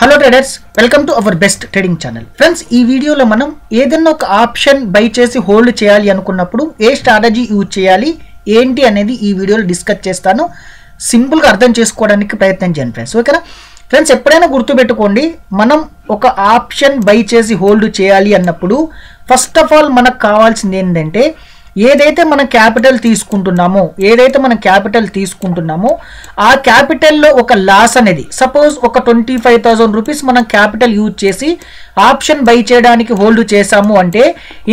Hello traders, welcome to our best trading channel. Friends, ఈ వీడియోలో మనం ఏదైనా ఒక ఆప్షన్ బై చేసి హోల్డ్ చేయాలి అనుకున్నప్పుడు ఏ స్ట్రాటజీ యూజ్ చేయాలి ఏంటి అనేది ఈ వీడియోలో డిస్కస్ చేస్తాను. సింపుల్గా అర్థం చేసుకోవడానికి ప్రయత్నం చేయండి ఫ్రెండ్స్. ఓకేనా ఫ్రెండ్స్, ఎప్పుడైనా గుర్తుపెట్టుకోండి, మనం ఒక ఆప్షన్ బై చేసి హోల్డ్ చేయాలి అన్నప్పుడు ఫస్ట్ ఆఫ్ ఆల్ మనకు కావాల్సింది ఏంటంటే ఏదైతే మనం క్యాపిటల్ తీసుకుంటున్నామో ఆ క్యాపిటల్లో ఒక లాస్ అనేది, సపోజ్ ఒక 25,000 రూపీస్ మనం క్యాపిటల్ యూజ్ చేసి ఆప్షన్ బై చేయడానికి హోల్డ్ చేసాము అంటే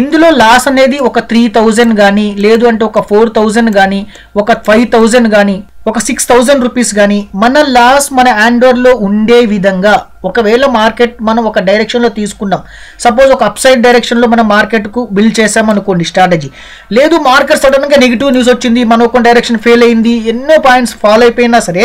ఇందులో లాస్ అనేది ఒక 3,000 కానీ, లేదు అంటే ఒక 4,000 కానీ, ఒక 5,000 కానీ, ఒక 6,000 రూపీస్ కానీ మన లాస్ మన హ్యాండోవర్లో ఉండే విధంగా, ఒకవేళ మార్కెట్ మనం ఒక డైరెక్షన్లో తీసుకున్నాం, సపోజ్ ఒక అప్ సైడ్ డైరెక్షన్లో మనం మార్కెట్కు బిల్డ్ చేసాం అనుకోండి స్ట్రాటజీ, లేదు మార్కెట్ సడన్గా నెగిటివ్ న్యూస్ వచ్చింది, మన ఒక డైరెక్షన్ ఫెయిల్ అయింది, ఎన్నో పాయింట్స్ ఫాలో అయిపోయినా సరే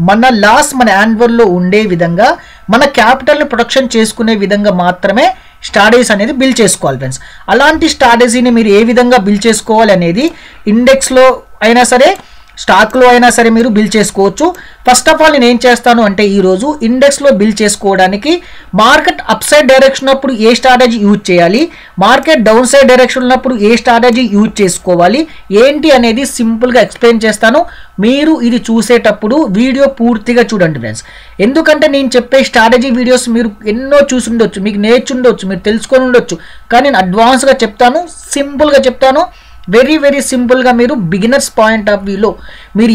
మన లాస్ మన హ్యాండోవర్లో ఉండే విధంగా, మన క్యాపిటల్ని ప్రొటెక్షన్ చేసుకునే విధంగా మాత్రమే స్ట్రాటజీస్ అనేది బిల్డ్ చేసుకోవాలి ఫ్రెండ్స్. అలాంటి స్ట్రాటజీని మీరు ఏ విధంగా బిల్డ్ చేసుకోవాలి అనేది ఇండెక్స్లో అయినా సరే స్టాక్లో అయినా సరే మీరు బిల్డ్ చేసుకోవచ్చు. ఫస్ట్ ఆఫ్ ఆల్ నేను ఏం చేస్తాను అంటే ఈరోజు ఇండెక్స్లో బిల్డ్ చేసుకోవడానికి మార్కెట్ అప్ సైడ్ డైరెక్షన్ ఉన్నప్పుడు ఏ స్ట్రాటజీ యూజ్ చేయాలి, మార్కెట్ డౌన్ సైడ్ డైరెక్షన్ ఉన్నప్పుడు ఏ స్ట్రాటజీ యూజ్ చేసుకోవాలి ఏంటి అనేది సింపుల్గా ఎక్స్ప్లెయిన్ చేస్తాను. మీరు ఇది చూసేటప్పుడు వీడియో పూర్తిగా చూడండి ఫ్రెండ్స్. ఎందుకంటే నేను చెప్పే స్ట్రాటజీ వీడియోస్ మీరు ఎన్నో చూసి ఉండొచ్చు, మీకు నేర్చు ఉండొచ్చు, మీరు తెలుసుకొని ఉండొచ్చు, కానీ నేను అడ్వాన్స్గా చెప్తాను, సింపుల్గా చెప్తాను. వెరీ సింపుల్గా మీరు బిగినర్స్ పాయింట్ ఆఫ్ వ్యూలో మీరు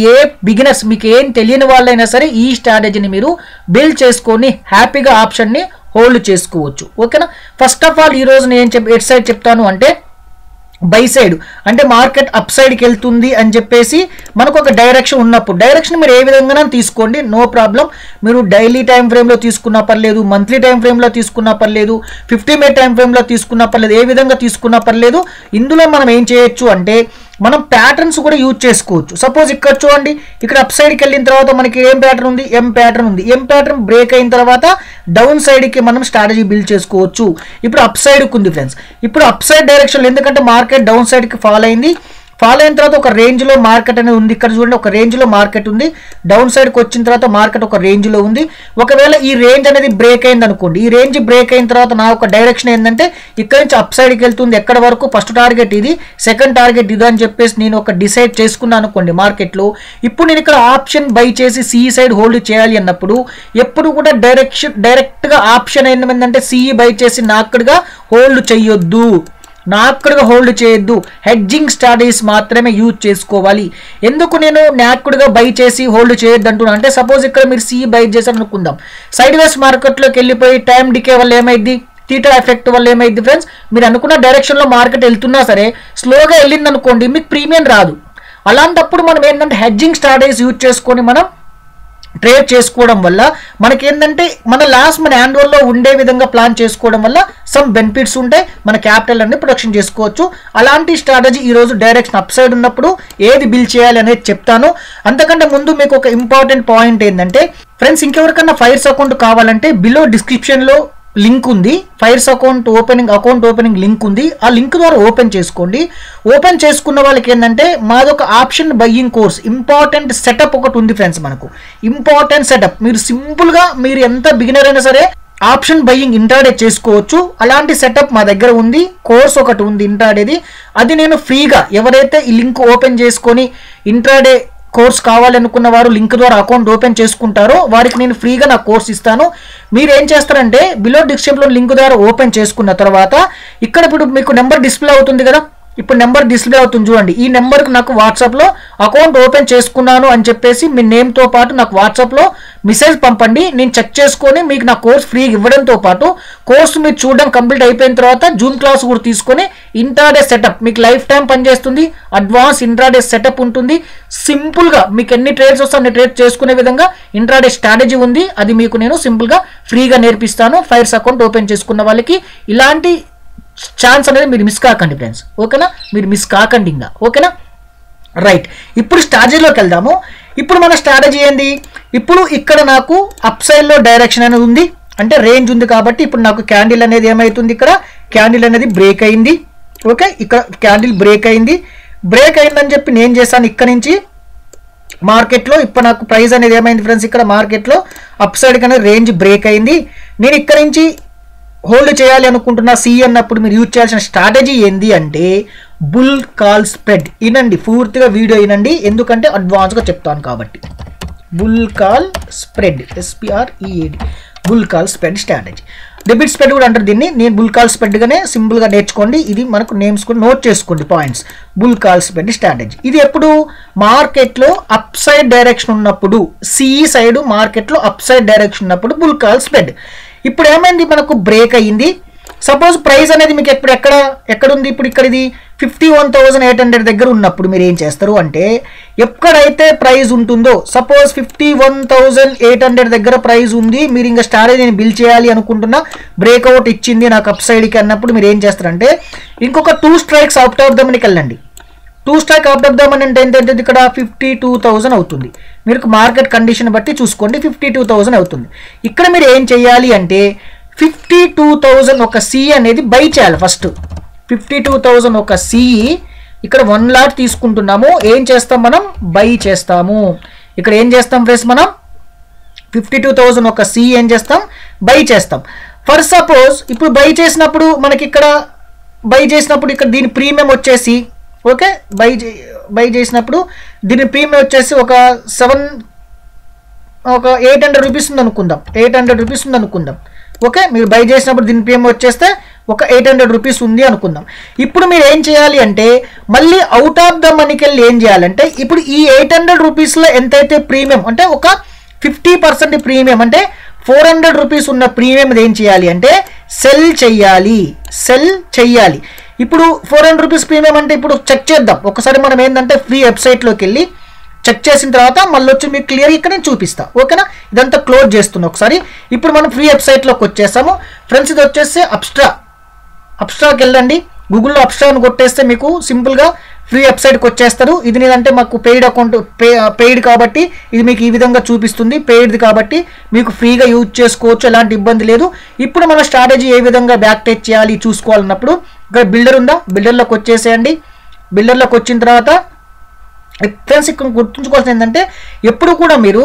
మీకు ఏం తెలియని వాళ్ళైనా సరే ఈ స్ట్రాటజీని మీరు బిల్డ్ చేసుకొని హ్యాపీగా ఆప్షన్ని హోల్డ్ చేసుకోవచ్చు. ఓకేనా, ఫస్ట్ ఆఫ్ ఆల్ ఈరోజు నేను ఎట్ సైడ్ చెప్తాను అంటే బై సైడ్, అంటే మార్కెట్ అప్ సైడ్కి వెళ్తుంది అని చెప్పేసి మనకు ఒక డైరెక్షన్ ఉన్నప్పుడు, డైరెక్షన్ మీరు ఏ విధంగా తీసుకోండి, నో ప్రాబ్లం. మీరు డైలీ టైం ఫ్రేమ్లో తీసుకున్నా పర్లేదు, మంత్లీ టైం ఫ్రేమ్లో తీసుకున్నా పర్లేదు, 50 మినిట్ టైం ఫ్రేమ్లో తీసుకున్నా పర్లేదు, ఏ విధంగా తీసుకున్నా పర్లేదు. ఇందులో మనం ఏం చేయొచ్చు అంటే మనం ప్యాటర్న్స్ కూడా యూజ్ చేసుకోవచ్చు. సపోజ్ ఇక్కడ చూడండి, ఇక్కడ అప్ సైడ్కి వెళ్ళిన తర్వాత మనకి ఏం ప్యాటర్న్ ఉంది, ఎం ప్యాటర్న్ ఉంది. ఎం ప్యాటర్న్ బ్రేక్ అయిన తర్వాత డౌన్ సైడ్కి మనం స్ట్రాటజీ బిల్డ్ చేసుకోవచ్చు. ఇప్పుడు అప్ సైడ్కి ఉంది ఫ్రెండ్స్, ఇప్పుడు అప్ సైడ్ డైరెక్షన్, ఎందుకంటే మార్కెట్ డౌన్ సైడ్కి ఫాలో అయిన తర్వాత ఒక రేంజ్లో మార్కెట్ అనేది ఉంది. ఇక్కడ చూడండి, ఒక రేంజ్లో మార్కెట్ ఉంది, డౌన్ సైడ్కి వచ్చిన తర్వాత మార్కెట్ ఒక రేంజ్లో ఉంది. ఒకవేళ ఈ రేంజ్ అనేది బ్రేక్ అయింది అనుకోండి, ఈ రేంజ్ బ్రేక్ అయిన తర్వాత నా ఒక డైరెక్షన్ ఏంటంటే ఇక్కడ నుంచి అప్ సైడ్కి వెళ్తుంది. ఎక్కడ వరకు ఫస్ట్ టార్గెట్ ఇది, సెకండ్ టార్గెట్ ఇది అని చెప్పేసి నేను ఒక డిసైడ్ చేసుకున్నాను అనుకోండి మార్కెట్లో. ఇప్పుడు నేను ఇక్కడ ఆప్షన్ బై చేసి సిఈ సైడ్ హోల్డ్ చేయాలి అన్నప్పుడు ఎప్పుడు కూడా డైరెక్ట్గా ఆప్షన్ ఏంటంటే సిఈ బై చేసి నాక్కడిగా హోల్డ్ చేయొద్దు, హెడ్జింగ్ స్ట్రాటజీస్ మాత్రమే యూజ్ చేసుకోవాలి. ఎందుకు నేను నాకుడుగా బై చేసి హోల్డ్ చేయొద్దు అంటున్నాను అంటే, సపోజ్ ఇక్కడ మీరు సిఈ బై చేశారు అనుకుందాం, సైడ్ వేస్ మార్కెట్లోకి వెళ్ళిపోయి టైం డికే వల్ల ఏమైంది, థీటా ఎఫెక్ట్ వల్ల ఏమైంది ఫ్రెండ్స్, మీరు అనుకున్న డైరెక్షన్లో మార్కెట్ వెళ్తున్నా సరే స్లోగా వెళ్ళింది అనుకోండి, మీకు ప్రీమియం రాదు. అలాంటప్పుడు మనం ఏంటంటే హెడ్జింగ్ స్ట్రాటజీస్ యూజ్ చేసుకొని మనం ట్రేడ్ చేసుకోవడం వల్ల మనకేంటంటే మన లాస్ మన హ్యాండ్ఓవర్లో ఉండే విధంగా ప్లాన్ చేసుకోవడం వల్ల సమ్ బెనిఫిట్స్ ఉంటాయి, మన క్యాపిటల్ అన్ని ప్రొటెక్షన్ చేసుకోవచ్చు. అలాంటి స్ట్రాటజీ ఈరోజు డైరెక్షన్ అప్ సైడ్ ఉన్నప్పుడు ఏది బిల్డ్ చేయాలి అనేది చెప్తాను. అంతకంటే ముందు మీకు ఒక ఇంపార్టెంట్ పాయింట్ ఏంటంటే ఫ్రెండ్స్, ఇంకెవరికన్నా ఫైర్స్ అకౌంట్ కావాలంటే బిలో డిస్క్రిప్షన్లో లింక్ ఉంది, ఫైర్స్ అకౌంట్ ఓపెనింగ్ లింక్ ఉంది. ఆ లింక్ ద్వారా ఓపెన్ చేసుకోండి. ఓపెన్ చేసుకున్న వాళ్ళకి ఏంటంటే మాదొక option buying course, important setup ఒకటి ఉంది ఫ్రెండ్స్. మనకు ఇంపార్టెంట్ సెటప్, మీరు సింపుల్గా మీరు ఎంత బిగినర్ అయినా సరే ఆప్షన్ బయ్యింగ్ ఇంట్రాడే చేసుకోవచ్చు. అలాంటి సెటప్ మా దగ్గర ఉంది, కోర్స్ ఒకటి ఉంది ఇంట్రాడేది. అది నేను ఫ్రీగా, ఎవరైతే ఈ లింక్ ఓపెన్ చేసుకొని ఇంట్రాడే కోర్స్ కావాలనుకున్న వారు లింక్ ద్వారా అకౌంట్ ఓపెన్ చేసుకుంటారో వారికి నేను ఫ్రీగా నా కోర్స్ ఇస్తాను. మీరు ఏం చేస్తారంటే బిలో డిస్క్రిప్షన్లో లింక్ ద్వారా ఓపెన్ చేసుకున్న తర్వాత ఇక్కడ ఇప్పుడు మీకు నెంబర్ డిస్ప్లే అవుతుంది కదా, ఇప్పుడు నెంబర్ డిస్ప్లే అవుతుంది చూడండి. ఈ నెంబర్కి నాకు వాట్సాప్లో అకౌంట్ ఓపెన్ చేసుకున్నాను అని చెప్పేసి మీ నేమ్తో పాటు నాకు వాట్సాప్లో మెసేజ్ పంపండి. నేను చెక్ చేసుకొని మీకు నా కోర్స్ ఫ్రీ ఇవ్వడంతో పాటు కోర్స్ మీరు చూడడం కంప్లీట్ అయిపోయిన తర్వాత జూమ్ క్లాస్ కూడా తీసుకొని ఇంట్రాడే సెటప్ మీకు లైఫ్ టైం పనిచేస్తుంది. అడ్వాన్స్ ఇంట్రాడే సెటప్ ఉంటుంది. సింపుల్గా మీకు ఎన్ని ట్రేడ్స్ వస్తే అన్ని ట్రేడ్ చేసుకునే విధంగా ఇంట్రాడే స్ట్రాటజీ ఉంది. అది మీకు నేను సింపుల్గా ఫ్రీగా నేర్పిస్తాను. ఫైర్స్ అకౌంట్ ఓపెన్ చేసుకున్న వాళ్ళకి ఇలాంటి ఛాన్స్ అనేది మీరు మిస్ కాకండి ఫ్రెండ్స్. ఓకేనా, మీరు మిస్ కాకండి ఇంకా. ఓకేనా, రైట్. ఇప్పుడు స్ట్రాటజీలోకి వెళ్దాము. ఇప్పుడు మన స్ట్రాటజీ ఏంది, ఇప్పుడు ఇక్కడ నాకు అప్ సైడ్లో డైరెక్షన్ అనేది ఉంది, అంటే రేంజ్ ఉంది కాబట్టి ఇప్పుడు నాకు క్యాండిల్ అనేది ఏమవుతుంది, ఇక్కడ క్యాండిల్ అనేది బ్రేక్ అయింది. ఓకే, ఇక్కడ క్యాండిల్ బ్రేక్ అయిందని చెప్పి నేను చేశాను, ఇక్కడ నుంచి మార్కెట్లో ఇప్పుడు నాకు ప్రైస్ అనేది ఏమైంది ఫ్రెండ్స్, ఇక్కడ మార్కెట్లో అప్ సైడ్ కన్నా రేంజ్ బ్రేక్ అయింది. నేను ఇక్కడ నుంచి హోల్డ్ చేయాలి అనుకుంటున్నా సి అన్నప్పుడు మీరు యూజ్ చేయాల్సిన స్ట్రాటజీ ఏంది అంటే బుల్ కాల్ స్ప్రెడ్. వినండి, పూర్తిగా వీడియో వినండి, ఎందుకంటే అడ్వాన్స్గా చెప్తాను కాబట్టి. Bull call spread, SPREAD, bull call spread strategy. Debit spread కూడా అంటారు దీన్ని. నేను బుల్ కాల్ స్ప్రెడ్గానే సింపుల్గా నేర్చుకోండి. ఇది మనకు నేమ్స్ కూడా నోట్ చేసుకోండి points. Bull call spread strategy ఇది ఎప్పుడు మార్కెట్లో అప్ సైడ్ డైరెక్షన్ ఉన్నప్పుడు, సిఈ సైడ్ మార్కెట్లో అప్ సైడ్ డైరెక్షన్ ఉన్నప్పుడు బుల్ కాల్ స్ప్రెడ్. ఇప్పుడు ఏమైంది, మనకు బ్రేక్ అయ్యింది. సపోజ్ ప్రైస్ అనేది మీకు ఎక్కడ ఉంది, ఇప్పుడు ఇక్కడ ఇది 51,800 దగ్గర ఉన్నప్పుడు మీరు ఏం చేస్తారు అంటే ఎక్కడైతే ప్రైస్ ఉంటుందో, సపోజ్ 51,800 దగ్గర ప్రైస్ ఉంది, మీరు ఇంకా స్ట్రాటజీని బిల్డ్ చేయాలి అనుకుంటున్నా, బ్రేక్అవుట్ ఇచ్చింది నాకు అప్ సైడ్కి అన్నప్పుడు మీరు ఏం చేస్తారంటే ఇంకొక 2 స్ట్రైక్స్ అవుట్ ఆఫ్ ద మనీకి వెళ్ళండి. 2 strike out of the money అంటే ఏంటంటే ఇక్కడ 52,000 అవుతుంది. మీరు మార్కెట్ కండిషన్ బట్టి చూసుకోండి, 52,000 అవుతుంది. ఇక్కడ మీరు ఏం చేయాలి అంటే 52,000 ఒక సి అనేది బై చేయాలి. ఫస్ట్ 52,000 ఒక సి, ఇక్కడ 1 లాట్ తీసుకుంటున్నాము, ఏం చేస్తాం మనం బై చేస్తాము. ఇక్కడ ఏం చేస్తాం ఫ్రెండ్స్, మనం 52,000 ఒక సి ఏం చేస్తాం బై చేస్తాం. ఫర్ సపోజ్ ఇప్పుడు బై చేసినప్పుడు మనకి ఇక్కడ ఇక్కడ దీని ప్రీమియం వచ్చేసి ఓకే, బై చేసినప్పుడు దీని ప్రీమియం వచ్చేసి ఒక 800 రూపీస్ ఉంది అనుకుందాం, 800 రూపీస్ ఉంది అనుకుందాం. ఓకే, మీరు బై చేసినప్పుడు దీని ప్రీమియం వచ్చేస్తే ఒక 800 రూపీస్ ఉంది అనుకుందాం. ఇప్పుడు మీరు ఏం చేయాలి అంటే మళ్ళీ అవుట్ ఆఫ్ ద మనీకి వెళ్ళి ఏం చేయాలంటే ఇప్పుడు ఈ 800 రూపీస్లో ఎంతైతే ప్రీమియం అంటే ఒక 50% ప్రీమియం అంటే 400 రూపీస్ ఉన్న ప్రీమియం ఏం చేయాలి అంటే సెల్ చెయ్యాలి. ఇప్పుడు 400 రూపీస్ ప్రీమియం అంటే ఇప్పుడు చెక్ చేద్దాం ఒకసారి. మనం ఏంటంటే ఫ్రీ వెబ్సైట్లోకి వెళ్ళి చెక్ చేసిన తర్వాత మళ్ళీ వచ్చి మీకు క్లియర్ ఇక్కడ నేను చూపిస్తా. ఓకేనా, ఇదంతా క్లోజ్ చేస్తున్నా ఒకసారి. ఇప్పుడు మనం ఫ్రీ వెబ్సైట్లోకి వచ్చేసాము ఫ్రెండ్స్. ఇది వచ్చేసి అప్స్ట్రాకి వెళ్ళండి, గూగుల్లో అప్స్ట్రా అని కొట్టేస్తే మీకు సింపుల్గా ఫ్రీ వెబ్సైట్కి వచ్చేస్తారు. ఇది నేనంటే మాకు పెయిడ్ అకౌంట్ పెయిడ్ కాబట్టి ఇది మీకు ఈ విధంగా చూపిస్తుంది. పెయిడ్ది కాబట్టి మీకు ఫ్రీగా యూజ్ చేసుకోవచ్చు, ఎలాంటి ఇబ్బంది లేదు. ఇప్పుడు మన స్ట్రాటజీ ఏ విధంగా బ్యాక్ టేక్ చేయాలి చూసుకోవాలన్నప్పుడు ఇక్కడ బిల్డర్ ఉందా, బిల్డర్లోకి వచ్చేసేయండి. బిల్డర్లోకి వచ్చిన తర్వాత ఫ్రెండ్స్ ఇక్కడ గుర్తుంచుకోవాల్సింది ఏంటంటే ఎప్పుడు కూడా మీరు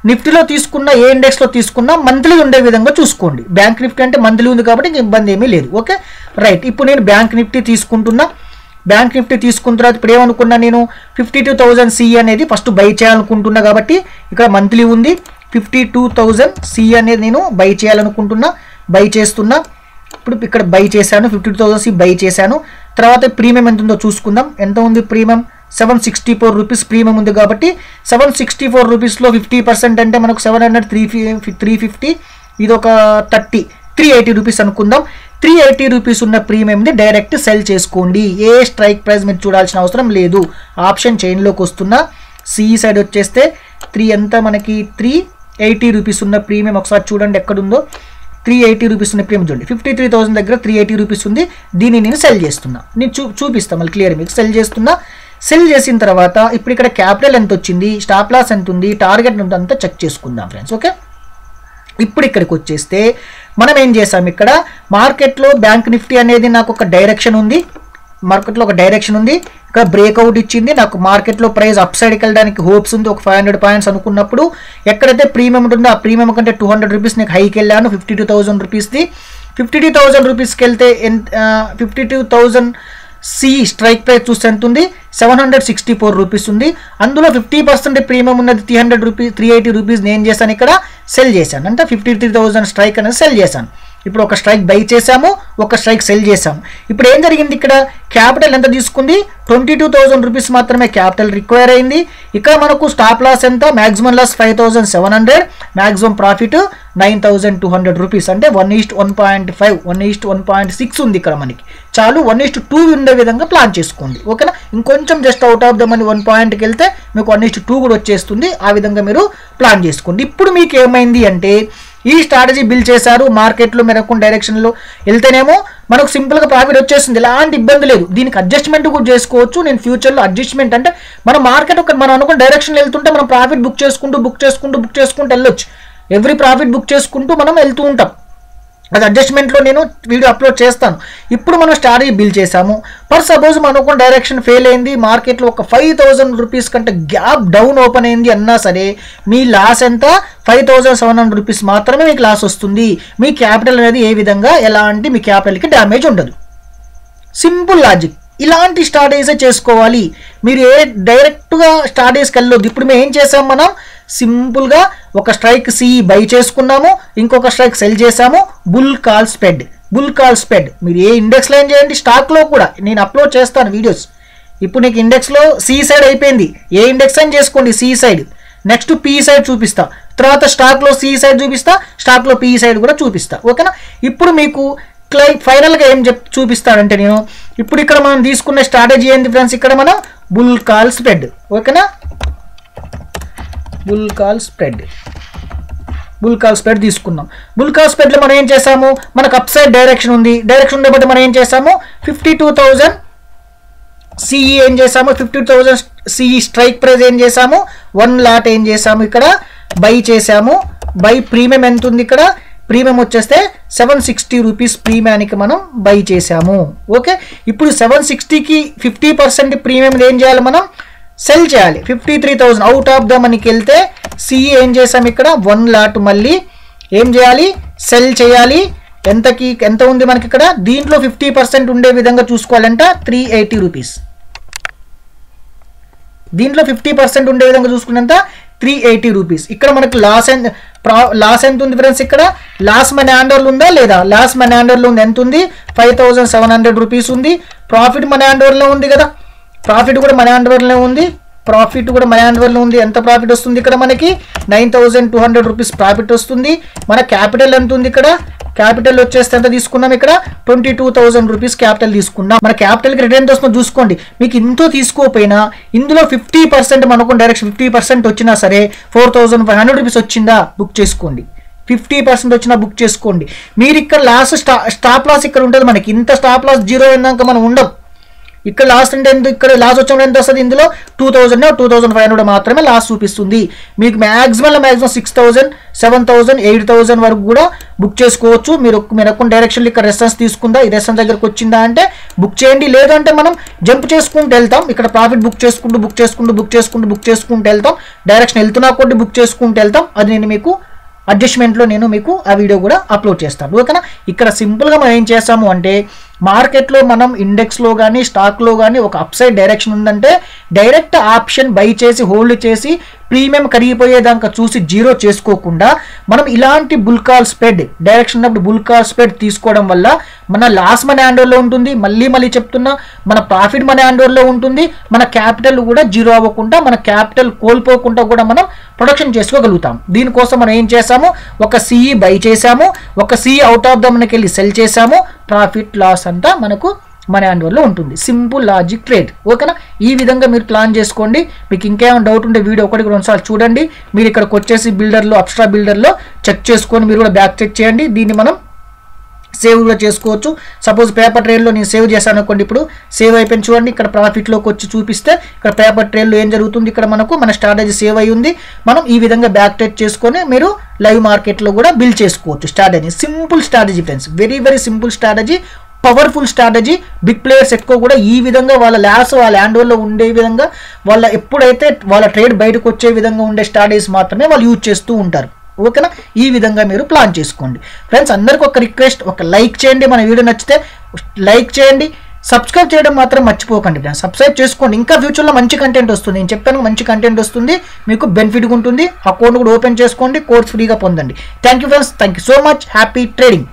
నిఫ్టీలో తీసుకున్న ఏ ఇండెక్స్లో తీసుకున్నా మంత్లీ ఉండే విధంగా చూసుకోండి. బ్యాంక్ నిఫ్టీ అంటే మంత్లీ ఉంది కాబట్టి ఇంక ఇబ్బంది ఏమీ లేదు. ఓకే రైట్, ఇప్పుడు నేను బ్యాంక్ నిఫ్టీ తీసుకుంటున్నా. బ్యాంక్ నిఫ్టీ తీసుకున్న తర్వాత ఇప్పుడు ఏమనుకున్నా నేను 52,000 సి అనేది ఫస్ట్ బై చేయాలనుకుంటున్నా కాబట్టి ఇక్కడ మంత్లీ ఉంది. 52,000 సి అనేది నేను బై చేయాలనుకుంటున్నా, బై చేస్తున్నా. ఇప్పుడు ఇక్కడ బై చేశాను, 52,000 సి బై చేశాను. తర్వాత ప్రీమియం ఎంత ఉందో చూసుకుందాం. ఎంత ఉంది ప్రీమియం, 764 రూపీస్ ప్రీమియం ఉంది కాబట్టి 764 రూపీస్లో 50% అంటే మనకు 700, 350, ఇది ఒక 380 రూపీస్ అనుకుందాం. 380 రూపీస్ ఉన్న ప్రీమియంని డైరెక్ట్ సెల్ చేసుకోండి. ఏ స్ట్రైక్ ప్రైస్ మీరు చూడాల్సిన అవసరం లేదు. ఆప్షన్ చైన్లోకి వస్తున్నా, సి సైడ్ వచ్చేస్తే 3 ఎంత మనకి 380 రూపీస్ ఉన్న ప్రీమియం ఒకసారి చూడండి ఎక్కడుందో. 380 రూపీస్ ఉన్న ప్రీమియం చూడండి, 53,000 దగ్గర 380 రూపీస్ ఉంది. దీన్ని నేను సెల్ చేస్తున్నా, నేను చూపిస్తాను మళ్ళీ క్లియర్ మీకు. సెల్ చేస్తున్నా. సెల్ చేసిన తర్వాత ఇప్పుడు ఇక్కడ క్యాపిటల్ ఎంత వచ్చింది, స్టాప్ లాస్ ఎంత ఉంది, టార్గెట్ ఎంత అంతా చెక్ చేసుకుందాం ఫ్రెండ్స్. ఓకే, ఇప్పుడు ఇక్కడికి వచ్చేస్తే మనం ఏం చేసాం, ఇక్కడ మార్కెట్లో బ్యాంక్ నిఫ్టీ అనేది నాకు ఒక డైరెక్షన్ ఉంది, మార్కెట్లో ఒక డైరెక్షన్ ఉంది. ఇక్కడ బ్రేక్అవుట్ ఇచ్చింది, నాకు మార్కెట్లో ప్రైస్ అప్ సైడ్కి వెళ్ళడానికి హోప్స్ ఉంది. ఒక 500 పాయింట్స్ అనుకున్నప్పుడు ఎక్కడైతే ప్రీమియం ఉంటుందో ఆ ప్రీమియం కంటే 200 రూపీస్ నేను హైకి వెళ్ళాను. 52,000 రూపీస్ది. 52,000 రూపీస్కి వెళ్తే 52,000 సి స్ట్రైక్ ప్రైస్ చూస్తే ఎంత ఉంది, 764 రూపీస్ ఉంది. అందులో 50% ప్రీమియం ఉన్నది 380 రూపీస్ నేను చేశాను, ఇక్కడ సెల్ చేశాను. అంటే 53,000 స్ట్రైక్ అనేది సెల్ చేశాను. ఇప్పుడు ఒక స్ట్రైక్ బై చేసాము, ఒక స్ట్రైక్ సెల్ చేసాము. ఇప్పుడు ఏం జరిగింది, ఇక్కడ క్యాపిటల్ ఎంత తీసుకుంది, 22,000 రూపీస్ మాత్రమే క్యాపిటల్ రిక్వైర్ అయింది. ఇక్కడ మనకు స్టాప్ లాస్ ఎంత, maximum loss 5,700, maximum profit 9,200 rupees. అంటే 1:1.5, 1:1.6 ఉంది ఇక్కడ మనకి. చాలు, 1:2 ఉండే విధంగా ప్లాన్ చేసుకోండి. ఓకేనా, ఇంకొంచెం just out of the money 1 పాయింట్కి వెళ్తే మీకు 1:2 కూడా వచ్చేస్తుంది. ఆ విధంగా మీరు ప్లాన్ చేసుకోండి. ఇప్పుడు మీకు ఏమైంది అంటే ఈ స్ట్రాటజీ బిల్డ్ చేశారు, మార్కెట్లో మెరకుండా డైరెక్షన్లో వెళ్తేనేమో మనకు సింపుల్గా ప్రాఫిట్ వచ్చేస్తుంది, ఎలాంటి ఇబ్బంది లేదు. దీనికి అడ్జస్ట్మెంట్ కూడా చేసుకోవచ్చు. నేను ఫ్యూచర్లో అడ్జస్ట్మెంట్ అంటే మన మార్కెట్ మనం అనుకున్న డైరెక్షన్ వెళ్తుంటే మనం ప్రాఫిట్ బుక్ చేసుకుంటూ వెళ్ళొచ్చు. ఎవ్రీ ప్రాఫిట్ బుక్ చేసుకుంటూ మనం వెళ్తూ ఉంటాం. అది అడ్జస్ట్మెంట్లో నేను వీడియో అప్లోడ్ చేస్తాను. ఇప్పుడు మనం స్ట్రాటజీ బిల్డ్ చేసాము. ఫర్ సపోజ్ మనకు డైరెక్షన్ ఫెయిల్ అయింది, మార్కెట్లో ఒక 5,000 రూపీస్ కంటే గ్యాప్ డౌన్ ఓపెన్ అయింది అన్నా సరే మీ లాస్ ఎంత 5,700 రూపీస్ మాత్రమే మీకు లాస్ వస్తుంది. మీ క్యాపిటల్ అనేది ఏ విధంగా ఎలాంటి మీ క్యాపిటల్కి డ్యామేజ్ ఉండదు. Simple logic. ఇలాంటి స్ట్రాటజీసే చేసుకోవాలి. మీరు డైరెక్ట్గా స్ట్రాటజీస్కి వెళ్ళొద్దు. ఇప్పుడు మేము ఏం చేసాం, మనం సింపుల్గా ఒక స్ట్రైక్ సిఈ బై చేసుకున్నాము, ఇంకొక స్ట్రైక్ సెల్ చేసాము. బుల్ కాల్ స్ప్రెడ్ మీరు ఏ ఇండెక్స్లో ఏం చేయండి, స్టాక్లో కూడా నేను అప్లోడ్ చేస్తాను వీడియోస్. ఇప్పుడు నీకు ఇండెక్స్లో సి సైడ్ అయిపోయింది, ఏ ఇండెక్స్ అని చేసుకోండి C side. Next P side చూపిస్తా, తర్వాత స్టాక్లో సి సైడ్ చూపిస్తా, స్టాక్లో పి సైడ్ కూడా చూపిస్తా. ఓకేనా? ఇప్పుడు మీకు ఫైనల్గా ఏం చూపిస్తానంటే నేను ఇప్పుడు ఇక్కడ మనం తీసుకున్న స్ట్రాటజీ ఏంటి ఫ్రెండ్స్, ఇక్కడ మనం బుల్ కాల్ స్ప్రెడ్. ఓకేనా? బుల్ కాల్ స్ప్రెడ్ తీసుకున్నాం. బుల్ కాల్ స్ప్రెడ్లో మనం ఏం చేసాము, మనకు అప్ సైడ్ డైరెక్షన్ ఉంది. డైరెక్షన్ ఉండబట్టి మనం ఏం చేసాము, 52,000 సిఈ ఏం చేసాము, 52,000 సిఈ స్ట్రైక్ ప్రైస్ ఏం చేసాము, 1 లాట్ ఏం చేసాము, ఇక్కడ బై చేసాము. బై ప్రీమియం ఎంత ఉంది, ఇక్కడ ప్రీమియం వచ్చేస్తే 760 రూపీస్ ప్రీమియానికి మనం బై చేసాము. ఓకే, ఇప్పుడు 760కి 50% ప్రీమియం ఏం చేయాలి, మనం సెల్ చేయాలి. 53,000 అవుట్ ఆఫ్ ద మనకి వెళ్తే సిఈ ఏం చేసాం, ఇక్కడ 1 లాట్ మళ్ళీ ఏం చేయాలి, సెల్ చేయాలి. ఎంత ఉంది మనకి ఇక్కడ, దీంట్లో 50% ఉండే విధంగా చూసుకోవాలంట 380 రూపీస్. దీంట్లో 50% ఉండే విధంగా చూసుకున్నంత 380 రూపీస్. ఇక్కడ మనకు లాస్ ఎంత ఉంది ఫ్రెండ్స్, ఇక్కడ లాస్ మనీ హ్యాండర్లు ఉందా లేదా, లాస్ మనీ హ్యాండర్లు ఉంది. ఎంత ఉంది, 5,700 రూపీస్ ఉంది. ప్రాఫిట్ మనీ హ్యాండర్లో ఉంది కదా, ప్రాఫిట్ కూడా మనీ హ్యాండర్లో ఉంది. ఎంత ప్రాఫిట్ వస్తుంది, ఇక్కడ మనకి 9,200 రూపీస్ ప్రాఫిట్ వస్తుంది. మన క్యాపిటల్ ఎంత ఉంది, ఇక్కడ క్యాపిటల్ వచ్చేస్తే ఎంత తీసుకున్నాం, ఇక్కడ 22,000 రూపీస్ క్యాపిటల్ తీసుకున్నాం. మన క్యాపిటల్కి రిటర్న్ వస్తుందో చూసుకోండి. మీకు ఇంతో తీసుకోకపోయినా ఇందులో 50% మనకు డైరెక్ట్ 50% వచ్చినా సరే 4,500 రూపీస్ వచ్చిందా బుక్ చేసుకోండి. 50% వచ్చినా బుక్ చేసుకోండి. మీరు ఇక్కడ లాస్ స్టాప్ లాస్ ఇక్కడ ఉంటుంది. మనకి ఇంత స్టాప్ లాస్ 0 అయినాక మనం ఉండం. ఇక్కడ లాస్ అంటే ఇక్కడ లాస్ వచ్చినప్పుడు ఎంత వస్తుంది, ఇందులో 2,000 2,500 మాత్రమే లాస్ చూపిస్తుంది. మీకు మ్యాక్సిమం 6,000 7,000 8,000 వరకు కూడా బుక్ చేసుకోవచ్చు. మీరు అకౌంట్ డైరెక్షన్ ఇక్కడ రెస్పాన్స్ తీసుకుందా, ఈ రెస్పాన్స్ దగ్గరకు వచ్చిందా అంటే బుక్ చేయండి. లేదంటే మనం జంప్ చేసుకుంటూ వెళ్తాం. ఇక్కడ ప్రాఫిట్ బుక్ చేసుకుంటూ వెళ్తాం. డైరెక్షన్ వెళ్తున్నా కొద్ది బుక్ చేసుకుంటూ వెళ్తాం. అది నేను మీకు అడ్జస్ట్మెంట్లో నేను మీకు ఆ వీడియో కూడా అప్లోడ్ చేస్తాను. ఓకేనా? ఇక్కడ సింపుల్గా మనం ఏం చేస్తాము అంటే, మార్కెట్లో మనం ఇండెక్స్లో కానీ స్టాక్లో కానీ ఒక అప్ సైడ్ డైరెక్షన్ ఉందంటే డైరెక్ట్ ఆప్షన్ బై చేసి హోల్డ్ చేసి ప్రీమియం కరిగిపోయేదాకా చూసి 0 చేసుకోకుండా మనం ఇలాంటి బుల్ కాల్ స్ప్రెడ్ డైరెక్షన్ ఉన్నప్పుడు బుల్ కాల్ స్ప్రెడ్ తీసుకోవడం వల్ల మన లాస్ మనీ హ్యాండోవర్లో ఉంటుంది. మళ్ళీ చెప్తున్నా, మన ప్రాఫిట్ మనీ హ్యాండోవర్లో ఉంటుంది. మన క్యాపిటల్ కూడా 0 అవ్వకుండా, మన క్యాపిటల్ కోల్పోకుండా కూడా మనం ప్రొడక్షన్ చేసుకోగలుగుతాం. దీనికోసం మనం ఏం చేసాము, ఒక సిఈ బై చేసాము, ఒక సిఈ అవుట్ ఆఫ్ ద మనకి వెళ్ళి సెల్ చేసాము. ప్రాఫిట్ లాస్ అంతా మనకు మనీ హ్యాండోవర్లో ఉంటుంది. Simple logic trade. ఓకేనా? ఈ విధంగా మీరు ప్లాన్ చేసుకోండి. మీకు ఇంకేమైనా డౌట్ ఉంటే వీడియో 1-2 సార్లు చూడండి. మీరు ఇక్కడికి వచ్చేసి బిల్డర్లో అప్స్ట్రా బిల్డర్లో చెక్ చేసుకొని మీరు కూడా బ్యాక్ చెక్ చేయండి. దీన్ని మనం సేవ్ కూడా చేసుకోవచ్చు. సపోజ్ పేపర్ ట్రేడ్లో నేను సేవ్ చేశాను అనుకోండి, ఇప్పుడు సేవ్ అయిపోయింది చూడండి. ఇక్కడ ప్రాఫిట్లోకి వచ్చి చూపిస్తే ఇక్కడ పేపర్ ట్రేడ్లో ఏం జరుగుతుంది, ఇక్కడ మన స్ట్రాటజీ సేవ్ అయ్యి ఉంది. మనం ఈ విధంగా బ్యాక్ టెక్ చేసుకొని మీరు లైవ్ మార్కెట్లో కూడా బిల్డ్ చేసుకోవచ్చు strategy. Simple strategy friends, very simple strategy, powerful strategy. Big players ఎక్కువ కూడా ఈ విధంగా వాళ్ళ లాస్ వాళ్ళ హ్యాండ్ ఓవర్లో ఉండే విధంగా వాళ్ళ ఎప్పుడైతే వాళ్ళ ట్రేడ్ బయటకు వచ్చే విధంగా ఉండే స్ట్రాటజీస్ మాత్రమే వాళ్ళు యూజ్ చేస్తూ ఉంటారు. ఓకేనా? ఈ విధంగా మీరు ప్లాన్ చేసుకోండి ఫ్రెండ్స్. అందరికీ ఒక రిక్వెస్ట్, ఒక లైక్ చేయండి. మన వీడియో నచ్చితే లైక్ చేయండి. సబ్స్క్రైబ్ చేయడం మాత్రం మర్చిపోకండి ఫ్రెండ్స్. సబ్స్క్రైబ్ చేసుకోండి. ఇంకా ఫ్యూచర్లో మంచి కంటెంట్ వస్తుంది. నేను చెప్పాను మంచి కంటెంట్ వస్తుంది, మీకు బెనిఫిట్గా ఉంటుంది. అకౌంట్ కూడా ఓపెన్ చేసుకోండి, కోర్స్ ఫ్రీగా పొందండి. Thank you friends. Thank you so much. Happy trading.